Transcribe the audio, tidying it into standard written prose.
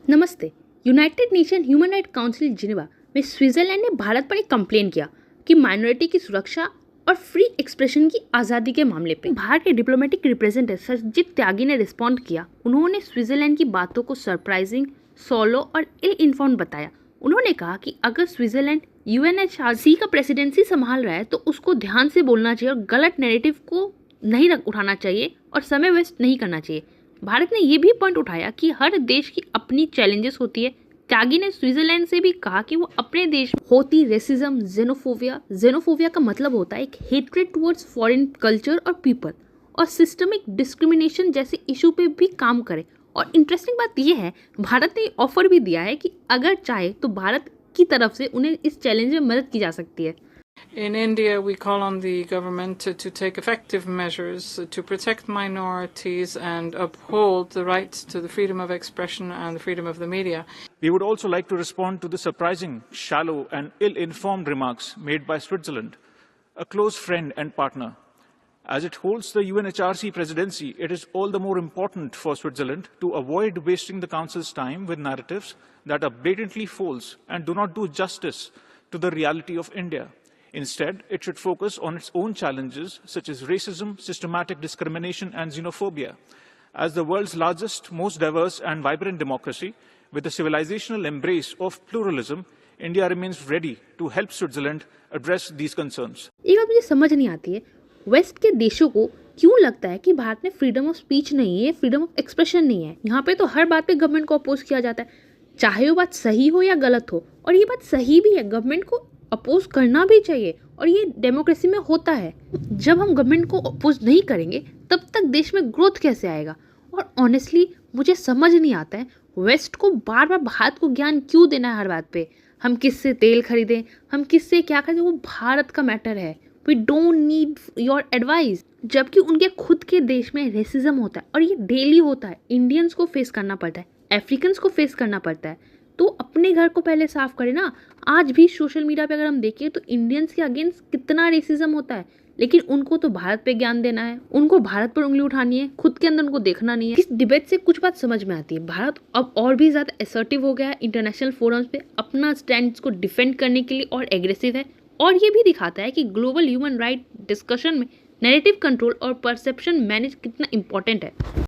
नमस्ते। United nation human right council Geneva में Switzerland ने भारत पर एक कंप्लेन किया कि माइनॉरिटी की सुरक्षा और फ्री एक्सप्रेशन की आज़ादी के मामले पे भारत के डिप्लोमेटिक रिप्रेजेंटेटिव सरजीत त्यागी ने रिस्पॉन्ड किया। उन्होंने स्विट्जरलैंड की बातों को सरप्राइजिंग, सोलो और इल इन्फॉर्म्ड बताया। उन्होंने कहा कि अगर स्विट्जरलैंड यूएनएचआरसी का प्रेसिडेंसी संभाल रहा है तो उसको ध्यान से बोलना चाहिए और गलत नैरेटिव को नहीं उठाना चाहिए और समय वेस्ट नहीं करना चाहिए। भारत ने ये भी पॉइंट उठाया कि हर देश की अपनी चैलेंजेस होती है। त्यागी ने स्विट्जरलैंड से भी कहा कि वो अपने देश में होती रेसिज्म, जेनोफोबिया का मतलब होता है एक हेट्रेड टुवर्ड्स फॉरेन कल्चर और पीपल और सिस्टमिक डिस्क्रिमिनेशन जैसे इशू पे भी काम करे। और इंटरेस्टिंग बात यह है, भारत ने ऑफर भी दिया है कि अगर चाहे तो भारत की तरफ से उन्हें इस चैलेंज में मदद की जा सकती है। In India, we call on the government to take effective measures to protect minorities and uphold the rights to the freedom of expression and the freedom of the media. We would also like to respond to the surprising, shallow and ill-informed remarks made by Switzerland, a close friend and partner. As it holds the UNHRC presidency, it is all the more important for Switzerland to avoid wasting the Council's time with narratives that are blatantly false and do not do justice to the reality of India. Instead, it should focus on its own challenges such as racism, systematic discrimination and xenophobia. As the world's largest, most diverse and vibrant democracy, with the civilizational embrace of pluralism, India remains ready to help Switzerland address these concerns. एक बात मुझे समझ नहीं आती है, waste के देशों को क्यों लगता है कि भारत में फ्रीडम ऑफ स्पीच नहीं है, फ्रीडम ऑफ एक्सप्रेशन नहीं है। यहाँ पे तो हर बात पे गवर्नमेंट को अपोज किया जाता है, चाहे वो बात सही हो या गलत हो। और ये बात सही भी है, गवर्नमेंट को अपोज करना भी चाहिए और ये डेमोक्रेसी में होता है। जब हम गवर्नमेंट को अपोज नहीं करेंगे तब तक देश में ग्रोथ कैसे आएगा। और ऑनेस्टली मुझे समझ नहीं आता है वेस्ट को बार बार भारत को ज्ञान क्यों देना है हर बात पे। हम किससे तेल खरीदें, हम किससे क्या खरीदें, वो भारत का मैटर है। We don't need your advice. जबकि उनके खुद के देश में रेसिज्म होता है और ये डेली होता है। इंडियंस को फेस करना पड़ता है, अफ्रीकन्स को फेस करना पड़ता है। तो अपने घर को पहले साफ करें ना। आज भी सोशल मीडिया पे अगर हम देखें तो इंडियंस के अगेंस्ट कितना रेसिज्म होता है, लेकिन उनको तो भारत पे ज्ञान देना है, उनको भारत पर उंगली उठानी है, खुद के अंदर उनको देखना नहीं है। इस डिबेट से कुछ बात समझ में आती है, भारत अब और भी ज्यादा असर्टिव हो गया है, इंटरनेशनल फोरम्स पे अपना स्टैंड को डिफेंड करने के लिए और एग्रेसिव है। और ये भी दिखाता है कि ग्लोबल ह्यूमन राइट डिस्कशन में नैरेटिव कंट्रोल और परसेप्शन मैनेज कितना इंपॉर्टेंट है।